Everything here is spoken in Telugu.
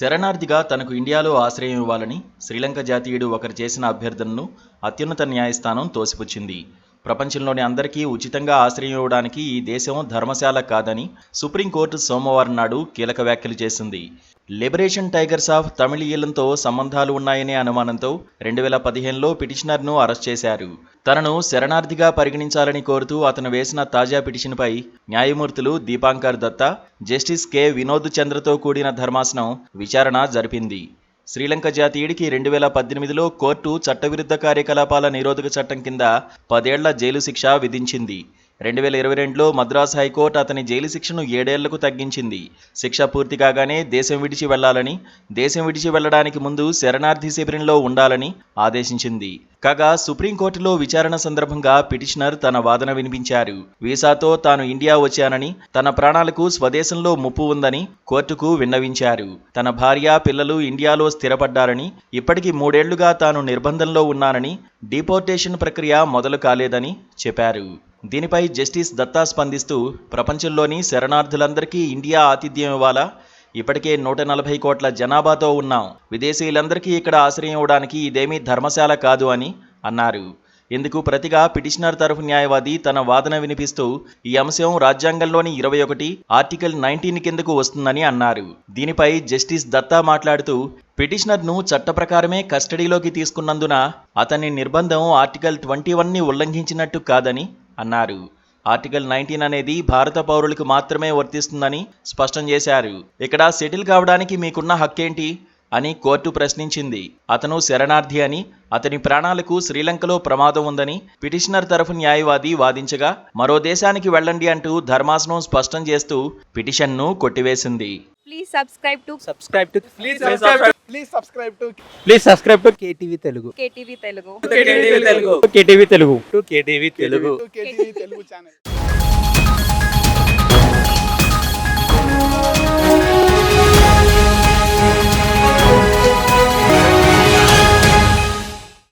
శరణార్థిగా తనకు ఇండియాలో ఆశ్రయం ఇవ్వాలని శ్రీలంక జాతీయుడు ఒకరు చేసిన అభ్యర్థనను అత్యున్నత న్యాయస్థానం తోసిపుచ్చింది. ప్రపంచంలోని అందరికీ ఉచితంగా ఆశ్రయం ఇవ్వడానికి ఈ దేశం ధర్మశాల కాదని సుప్రీంకోర్టు సోమవారం నాడు కీలక వ్యాఖ్యలు చేసింది. లిబరేషన్ టైగర్స్ ఆఫ్ తమిళీయులతో సంబంధాలు ఉన్నాయనే అనుమానంతో 2015లో పిటిషనర్ను అరెస్ట్ చేశారు. తనను శరణార్థిగా పరిగణించాలని కోరుతూ అతను వేసిన తాజా పిటిషన్పై న్యాయమూర్తులు దీపాంకర్ దత్తా, జస్టిస్ కె వినోద్ చంద్రతో కూడిన ధర్మాసనం విచారణ జరిపింది. శ్రీలంక జాతీయుడికి 2018లో కోర్టు చట్టవిరుద్ధ కార్యకలాపాల నిరోధక చట్టం కింద 10 ఏళ్ల జైలు శిక్ష విధించింది. 2022లో మద్రాసు హైకోర్టు అతని జైలు శిక్షను 7 ఏళ్లకు తగ్గించింది. శిక్ష పూర్తి కాగానే దేశం విడిచి వెళ్లాలని, దేశం విడిచి వెళ్లడానికి ముందు శరణార్థి శిబిరంలో ఉండాలని ఆదేశించింది. కాగా సుప్రీంకోర్టులో విచారణ సందర్భంగా పిటిషనర్ తన వాదన వినిపించారు. వీసాతో తాను ఇండియా వచ్చానని, తన ప్రాణాలకు స్వదేశంలో ముప్పు ఉందని కోర్టుకు విన్నవించారు. తన భార్య, పిల్లలు ఇండియాలో స్థిరపడ్డారని, ఇప్పటికి 3 ఏళ్లుగా తాను నిర్బంధంలో ఉన్నానని, డిపోర్టేషన్ ప్రక్రియ మొదలు కాలేదని చెప్పారు. దీనిపై జస్టిస్ దత్తా స్పందిస్తూ, ప్రపంచంలోని శరణార్థులందరికీ ఇండియా ఆతిథ్యం ఇవ్వాలా? ఇప్పటికే 140 కోట్ల జనాభాతో ఉన్నాం. విదేశీయులందరికీ ఇక్కడ ఆశ్రయం ఇవ్వడానికి ఇదేమీ ధర్మశాల కాదు అని అన్నారు. ఇందుకు ప్రతిగా పిటిషనర్ తరఫు న్యాయవాది తన వాదన వినిపిస్తూ, ఈ అంశం రాజ్యాంగంలోని 21 ఆర్టికల్ 19 కిందకు వస్తుందని అన్నారు. దీనిపై జస్టిస్ దత్తా మాట్లాడుతూ, పిటిషనర్ను చట్ట ప్రకారమే కస్టడీలోకి తీసుకున్నందున అతని నిర్బంధం ఆర్టికల్ 21ని ఉల్లంఘించినట్టు కాదని అన్నారు. ఆర్టికల్ 19 అనేది భారత పౌరులకు మాత్రమే వర్తిస్తుందని స్పష్టం చేశారు. ఇక్కడ సెటిల్ కావడానికి మీకున్న హక్కేంటి అని కోర్టు ప్రశ్నించింది. అతను శరణార్థి అని, అతని ప్రాణాలకు శ్రీలంకలో ప్రమాదం ఉందని పిటిషనర్ తరఫు న్యాయవాది వాదించగా, మరో దేశానికి వెళ్ళండి అంటూ ధర్మాసనం స్పష్టం చేస్తూ పిటిషన్ను కొట్టివేసింది. Please subscribe to KTV Telugu. KTV Telugu. KTV Telugu. KTV Telugu. KTV Telugu channel.